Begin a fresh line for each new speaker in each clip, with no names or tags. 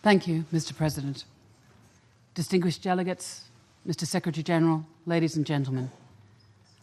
Thank you, Mr. President. Distinguished delegates, Mr. Secretary-General, ladies and gentlemen,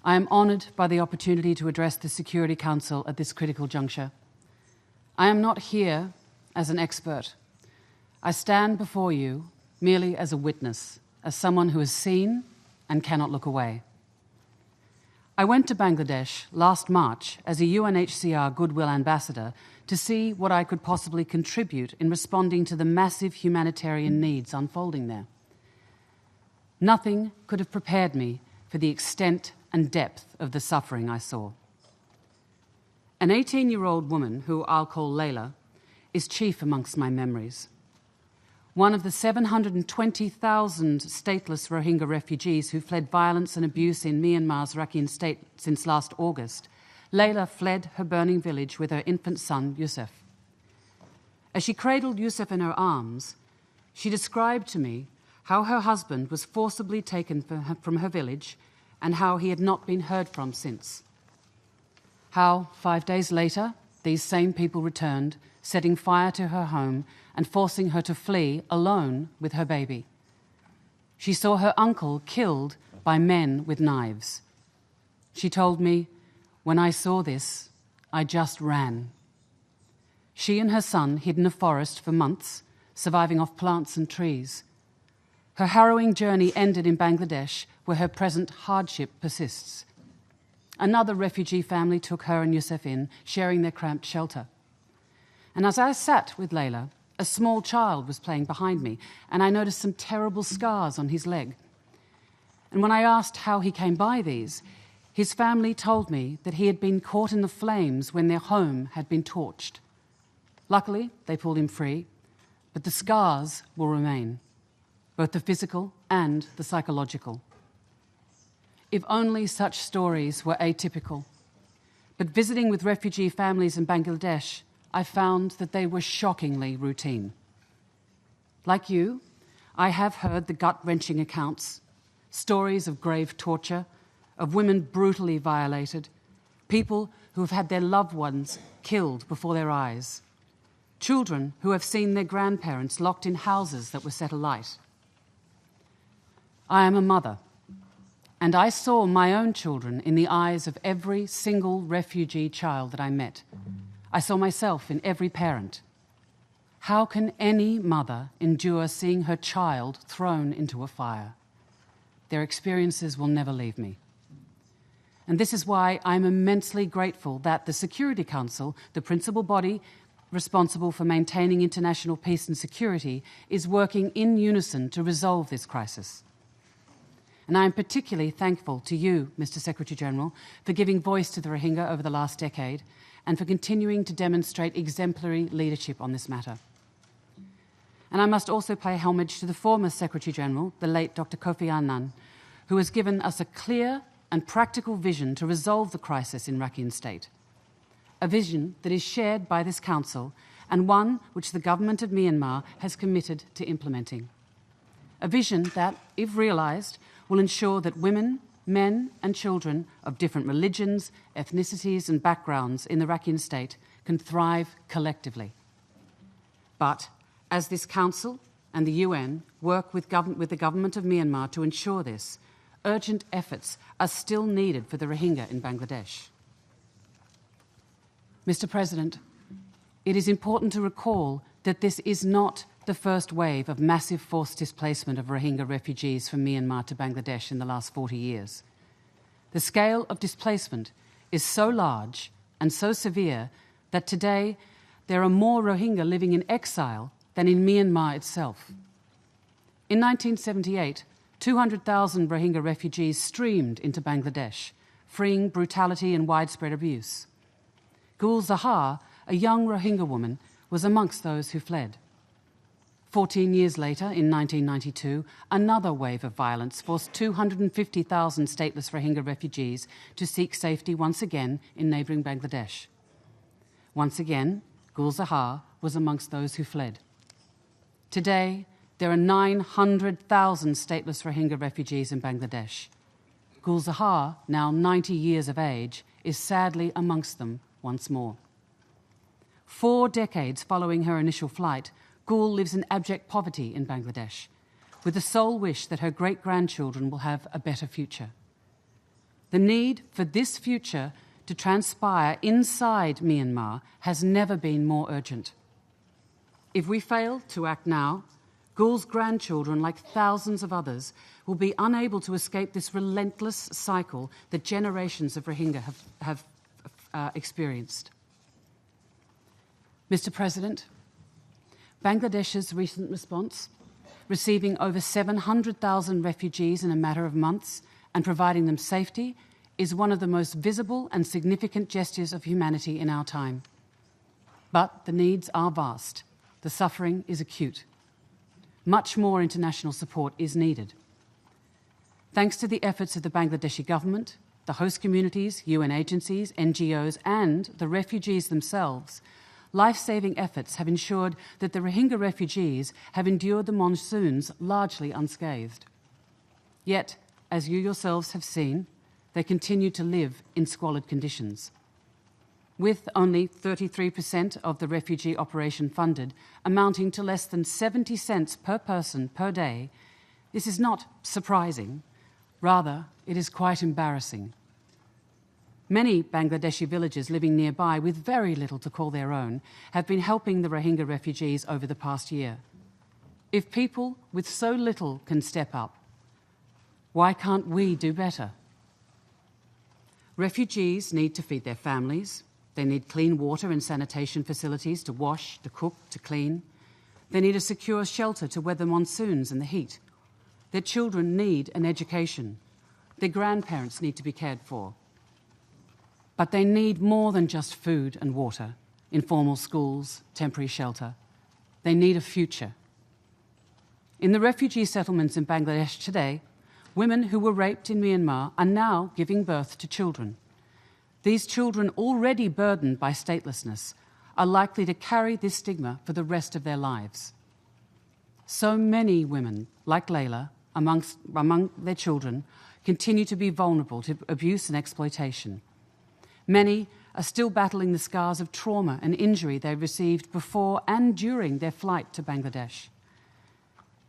I am honoured by the opportunity to address the Security Council at this critical juncture. I am not here as an expert. I stand before you merely as a witness, as someone who has seen and cannot look away. I went to Bangladesh last March as a UNHCR Goodwill Ambassador to see what I could possibly contribute in responding to the massive humanitarian needs unfolding there. Nothing could have prepared me for the extent and depth of the suffering I saw. An 18-year-old woman, who I'll call Layla, is chief amongst my memories. One of the 720,000 stateless Rohingya refugees who fled violence and abuse in Myanmar's Rakhine state since last August, Layla fled her burning village with her infant son, Yusuf. As she cradled Yusuf in her arms, she described to me how her husband was forcibly taken from her village and how he had not been heard from since. How, 5 days later, these same people returned, setting fire to her home and forcing her to flee alone with her baby. She saw her uncle killed by men with knives. She told me, "When I saw this, I just ran." She and her son hid in a forest for months, surviving off plants and trees. Her harrowing journey ended in Bangladesh, where her present hardship persists. Another refugee family took her and Yusuf in, sharing their cramped shelter. And as I sat with Layla, a small child was playing behind me, and I noticed some terrible scars on his leg. And when I asked how he came by these, his family told me that he had been caught in the flames when their home had been torched. Luckily, they pulled him free, but the scars will remain, both the physical and the psychological. If only such stories were atypical. But visiting with refugee families in Bangladesh, I found that they were shockingly routine. Like you, I have heard the gut-wrenching accounts, stories of grave torture, of women brutally violated, people who have had their loved ones killed before their eyes, children who have seen their grandparents locked in houses that were set alight. I am a mother, and I saw my own children in the eyes of every single refugee child that I met. I saw myself in every parent. How can any mother endure seeing her child thrown into a fire? Their experiences will never leave me. And this is why I'm immensely grateful that the Security Council, the principal body responsible for maintaining international peace and security, is working in unison to resolve this crisis. And I am particularly thankful to you, Mr. Secretary-General, for giving voice to the Rohingya over the last decade and for continuing to demonstrate exemplary leadership on this matter. And I must also pay homage to the former Secretary-General, the late Dr. Kofi Annan, who has given us a clear and practical vision to resolve the crisis in Rakhine State, a vision that is shared by this Council and one which the government of Myanmar has committed to implementing. A vision that, if realised, will ensure that women, men and children of different religions, ethnicities and backgrounds in the Rakhine State can thrive collectively. But as this Council and the UN work with the government of Myanmar to ensure this, urgent efforts are still needed for the Rohingya in Bangladesh. Mr. President, it is important to recall that this is not the first wave of massive forced displacement of Rohingya refugees from Myanmar to Bangladesh in the last 40 years. The scale of displacement is so large and so severe that today there are more Rohingya living in exile than in Myanmar itself. In 1978, 200,000 Rohingya refugees streamed into Bangladesh, freeing brutality and widespread abuse. Gul Zahar, a young Rohingya woman, was amongst those who fled. 14 years later, in 1992, another wave of violence forced 250,000 stateless Rohingya refugees to seek safety once again in neighbouring Bangladesh. Once again, Gul Zahar was amongst those who fled. Today, there are 900,000 stateless Rohingya refugees in Bangladesh. Gul Zahar, now 90 years of age, is sadly amongst them once more. 4 decades following her initial flight, Gul lives in abject poverty in Bangladesh, with the sole wish that her great-grandchildren will have a better future. The need for this future to transpire inside Myanmar has never been more urgent. If we fail to act now, Gul's grandchildren, like thousands of others, will be unable to escape this relentless cycle that generations of Rohingya have experienced. Mr. President, Bangladesh's recent response, receiving over 700,000 refugees in a matter of months and providing them safety, is one of the most visible and significant gestures of humanity in our time. But the needs are vast. The suffering is acute. Much more international support is needed. Thanks to the efforts of the Bangladeshi government, the host communities, UN agencies, NGOs, and the refugees themselves, life-saving efforts have ensured that the Rohingya refugees have endured the monsoons largely unscathed. Yet, as you yourselves have seen, they continue to live in squalid conditions. With only 33% of the refugee operation funded, amounting to less than 70 cents per person per day, this is not surprising. Rather, it is quite embarrassing. Many Bangladeshi villages living nearby with very little to call their own have been helping the Rohingya refugees over the past year. If people with so little can step up, why can't we do better? Refugees need to feed their families. They need clean water and sanitation facilities to wash, to cook, to clean. They need a secure shelter to weather monsoons and the heat. Their children need an education. Their grandparents need to be cared for. But they need more than just food and water, informal schools, temporary shelter. They need a future. In the refugee settlements in Bangladesh today, women who were raped in Myanmar are now giving birth to children. These children, already burdened by statelessness, are likely to carry this stigma for the rest of their lives. So many women, like Layla, among their children, continue to be vulnerable to abuse and exploitation. Many are still battling the scars of trauma and injury they received before and during their flight to Bangladesh.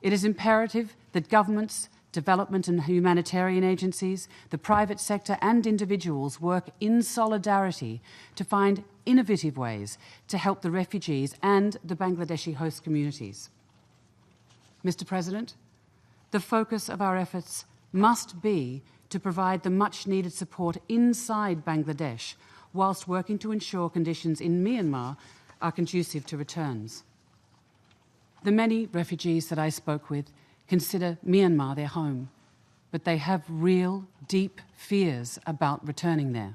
It is imperative that governments, development and humanitarian agencies, the private sector and individuals work in solidarity to find innovative ways to help the refugees and the Bangladeshi host communities. Mr. President, the focus of our efforts must be to provide the much-needed support inside Bangladesh whilst working to ensure conditions in Myanmar are conducive to returns. The many refugees that I spoke with consider Myanmar their home, but they have real, deep fears about returning there.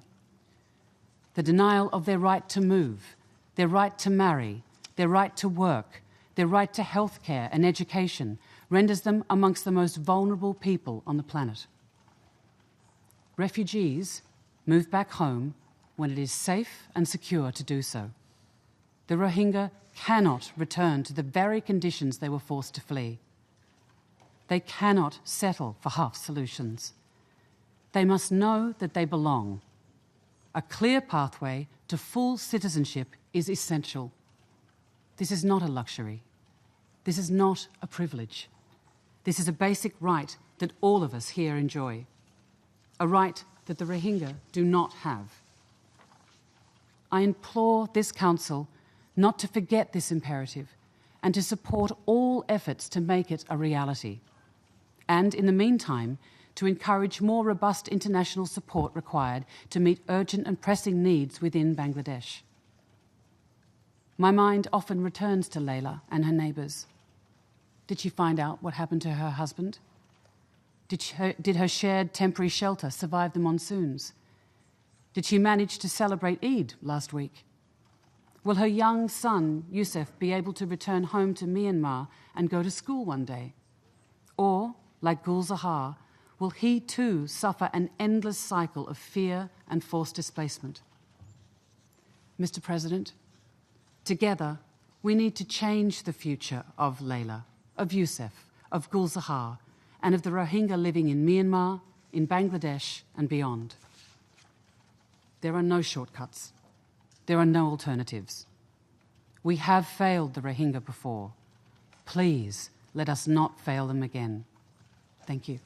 The denial of their right to move, their right to marry, their right to work, their right to healthcare and education renders them amongst the most vulnerable people on the planet. Refugees move back home when it is safe and secure to do so. The Rohingya cannot return to the very conditions they were forced to flee. They cannot settle for half solutions. They must know that they belong. A clear pathway to full citizenship is essential. This is not a luxury. This is not a privilege. This is a basic right that all of us here enjoy. A right that the Rohingya do not have. I implore this Council not to forget this imperative and to support all efforts to make it a reality. And in the meantime, to encourage more robust international support required to meet urgent and pressing needs within Bangladesh. My mind often returns to Layla and her neighbours. Did she find out what happened to her husband? Did her shared temporary shelter survive the monsoons? Did she manage to celebrate Eid last week? Will her young son, Yusuf, be able to return home to Myanmar and go to school one day? Or, like Gul Zahar, will he too suffer an endless cycle of fear and forced displacement? Mr. President, together we need to change the future of Layla, of Yusuf, of Gul Zahar, and of the Rohingya living in Myanmar, in Bangladesh and beyond. There are no shortcuts. There are no alternatives. We have failed the Rohingya before. Please let us not fail them again. Thank you.